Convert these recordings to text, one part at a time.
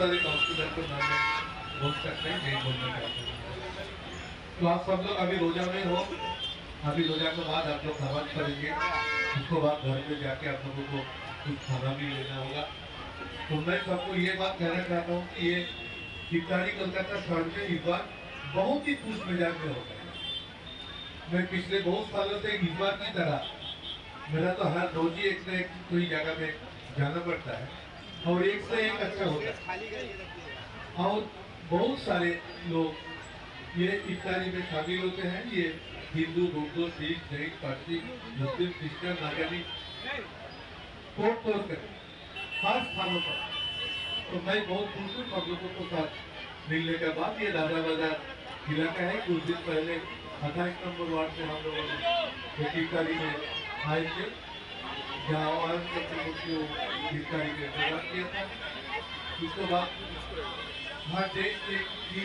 सारे काउंसिलर को नाम बोल सकते हैं, नहीं बोलना चाहते हैं। तो आप सब लोग अभी रोजा में हो, अभी रोजा के बाद आप लोग नमाज पढ़ेंगे, उसके बाद घर में जाके आप लोगों को कुछ खाना भी लेना होगा। तो मैं सबको ये बात कहना चाहता हूँ कि ये इफ्तारी कोलकाता शहर में इस बार बहुत ही खुश मिजाज में होता है। मैं पिछले बहुत सालों से इस बार की तरह मेरा तो हर रोज ही एक से एक कोई जगह में जाना पड़ता है और एक से एक अच्छा होता है और बहुत सारे लोग ये इफ्तारी में शामिल होते हैं। ये हिंदू, बौद्ध, सिख, जैन, पारसी, मुस्लिम, क्रिश्चियन, नागानी तोड़ कर हर स्थानों पर। तो मैं बहुत खुश हूँ सब लोगों को साथ मिलने के बाद। ये दादा बाजार इलाका है, कुछ दिन पहले 28 नंबर वार्ड से हम लोगों ने एक इफ्तारी में आए थे, जहाँ औरत की इफ्तारी का इंतजाम किया था। उसके बाद हर देश से भी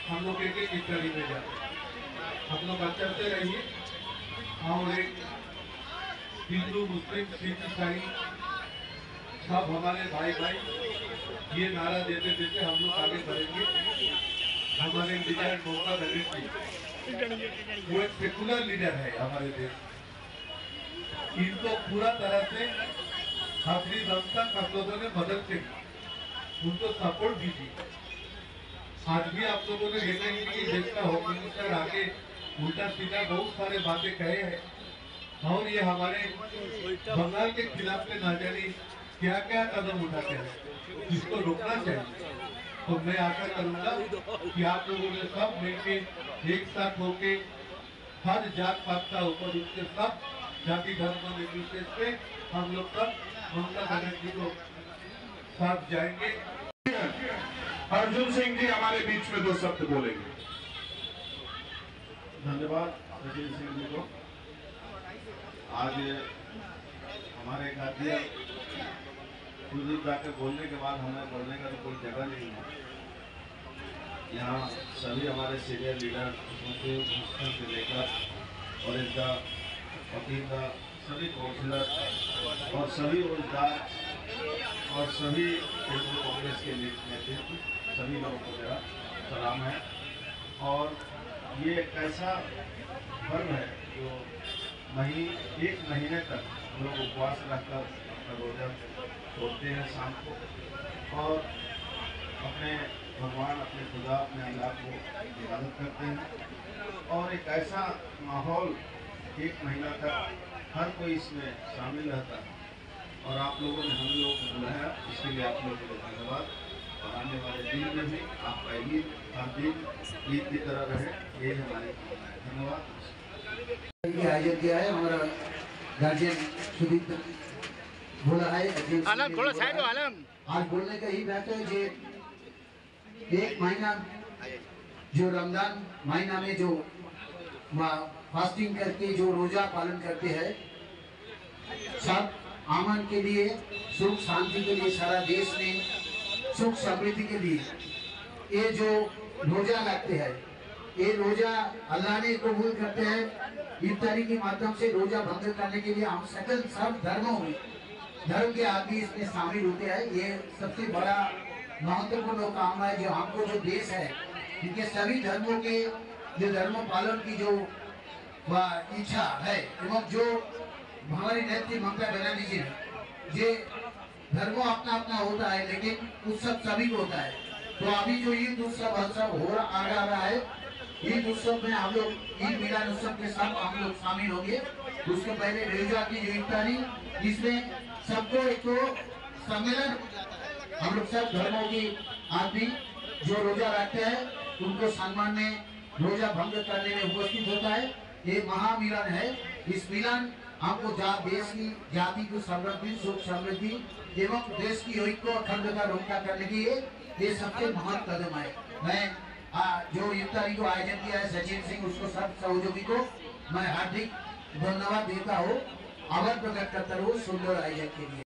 हम लोग एक एक इफ्तारी में जाते हैं। हम लोग चलते रहिए और एक हिंदू, मुस्लिम, सिख, ईसाई सब हमारे भाई भाई ये नारा देते देते हम लोग आगे बढ़ेंगे। हमारे लीडर ममता बनर्जी वो एक सेकुलर लीडर है हमारे देश, इनको पूरा तरह से आखिरी दम तक आप लोगों ने मदद की, उनको सपोर्ट दीजिए। आज भी आप लोगों ने देखा कि देश का होम मिनिस्टर आके उल्टा सीधा बहुत सारे बातें कहे हैं और ये हमारे बंगाल के खिलाफ में ना जाने क्या क्या कदम उठाते हैं, जिसको रोकना चाहिए। तो मैं आशा करूंगा कि आप लोगों ने सब मिलके एक साथ होके हर जात पात का ऊपर उठते सब जाति धर्म निर्विशेष पे हम लोग सब ममता बनर्जी को साथ जाएंगे। अर्जुन सिंह जी हमारे बीच में दो शब्द बोलेंगे। धन्यवाद अर्जुन सिंह जी को। आज हमारे खाद्य कुछ दूर जाकर बोलने के बाद हमें बोलने का तो कोई जगह नहीं है। यहाँ सभी हमारे सीनियर लीडर से लेकर और इसका वकील का सभी काउंसिलर और सभी रोजगार और सभी तृणमूल कांग्रेस के नेतृत्व सभी लोगों को मेरा सलाम है। और ये एक ऐसा पर्व है जो एक महीने तक हम लोग उपवास रखकर अपना रोजा छोड़ते हैं शाम को और अपने भगवान, अपने खुदा, अपने अल्लाह को इबादत करते हैं। और एक ऐसा माहौल एक महीना तक हर कोई इसमें शामिल रहता है और आप लोगों ने हम लोगों को बुलाया, इसके लिए आप लोगों को धन्यवाद। और आने वाले दिन में भी आपका ईद हर दिन ईद की तरह रहे, ये हमारे धन्यवाद। आयोजन किया है हमारा गार्जियन सुदीप बोला है। आज बोलने का ही बात है जो एक महीना जो रमजान महीना में जो फास्टिंग करके जो रोजा पालन करते हैं, सब अमन के लिए, सुख शांति के लिए, सारा देश में सुख समृद्धि के लिए ये जो रोजा रखते हैं, ये रोजा अल्लाह ने कबूल करते हैं। इफ्तारी के माध्यम से रोजा भंग करने के लिए हम सकल सब धर्मों में धर्म के आदमी इसमें शामिल होते हैं। ये सबसे बड़ा महत्वपूर्ण काम है जो हमको जो देश है इनके सभी धर्मों के जो धर्म पालन की जो इच्छा है एवं जो हमारी नेत्री ममता बनर्जी जी ने ये धर्मों अपना अपना होता है लेकिन उत्सव सभी को होता है। तो अभी जो ईद उत्सव आ रहा है, ईद उत्सव में हम लोग ईद मिलाद उत्सव के साथ हम लोग शामिल होंगे। उसके पहले रोजा की जो इफ्तारी, इसमें सबको एक तो सम्मेलन हम लोग सब धर्मों की आदमी जो रोजा रखते हैं उनको सम्मान में रोजा भंग करने में उपस्थित होता है। ये महामिलन है। इस मिलन हमको देश की जाति को समृद्धि, सुख समृद्धि एवं देश की ऐक्य अखंडता रक्षा करने की ये सबसे महान कदम है। मैं जो इफ्तारी को आयोजन किया है सचिन सिंह, उसको सब सहयोगी को मैं हार्दिक धन्यवाद देता हूँ, आभार प्रकट करता हूँ सुंदर आयोजन के लिए।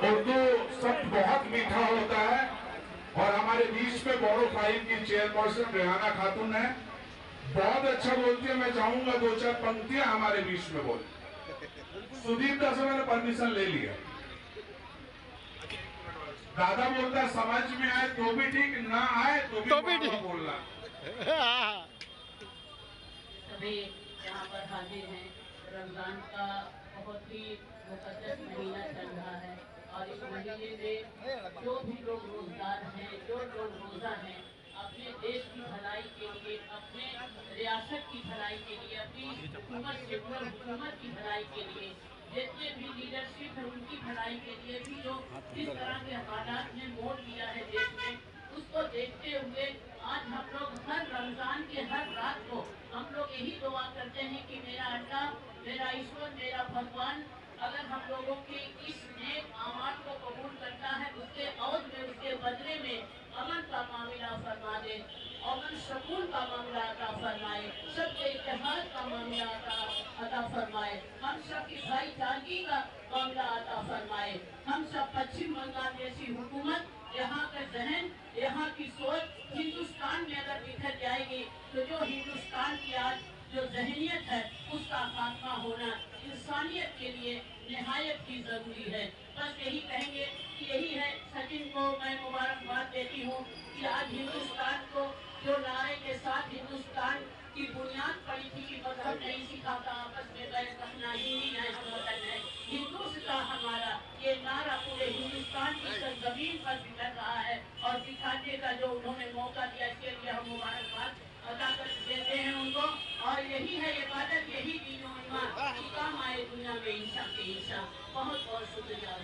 उर्दू शब्द बहुत मीठा होता है और हमारे बीच में बोरो फाइल की चेयरपर्सन रेहाना खातून है, बहुत अच्छा बोलती है। मैं चाहूंगा दो चार पंक्तियां हमारे बीच में बोले। सुदीप दा से मैंने परमिशन ले लिया। दादा बोलता है समझ में आए तो भी ठीक, ना आए तो भी ठीक बोलना। सभी यहाँ पर हाजिर हैं। रमजान का बहुत ही मुकद्दस महीना चल रहा है और इस महीने में जो भी लोग रोजगार हैं, जो लोग रोजा हैं, अपने देश की भलाई के लिए, अपने रियासत की भलाई के लिए, अपनी हुकूमत की भलाई के लिए, जितने भी लीडरशिप है उनकी भलाई के लिए भी जो जिस तरह के हालात ने मोड़ दिया है देश में, उसको देखते हुए आज हम लोग हर रमजान के हर रात को हम लोग यही दुआ करते हैं कि मेरा अल्लाह, मेरा ईश्वर, मेरा भगवान अगर हम लोगों के इस नेक आमाल को कबूल करता है, उसके औद में, उसके बदले में अमन का मामला फरमा दे, अमन सुकून का मामला अता फरमाए, सबके इत्तेहाद का मामला अता फरमाए, हम सब की भाईचारगी का मामला अता फरमाए। हम सब पश्चिम बंगाल जैसी हुकूमत, यहाँ का जहन, यहाँ की सोच हिंदुस्तान में अगर बिखर जाएगी तो जो हिंदुस्तान की आज जो जहनियत है उसका खात्मा होना इंसानियत के लिए निहायत ही जरूरी है। बस यही कहेंगे कि यही है, सचिन को मैं मुबारकबाद देती हूँ कि आज हिंदुस्तान को जो नारे के साथ हिंदुस्तान की बुनियाद पड़ी थी कि मजहब नहीं सिखाता, आपस में बैठ रखना, हिंदी है हम वतन है, हिंदुस्तान हमारा, ये नारा पूरे हिंदुस्तान की जमीन पर बिखर रहा है और दिखाने का जो उन्होंने मौका दिया, इसके लिए हम मुबारकबाद अदा कर देते हैं उनको। और यही है इबादत, यही दीन और ईमान, काम आए दुनिया में इंसान के इंसान। बहुत बहुत शुक्रिया।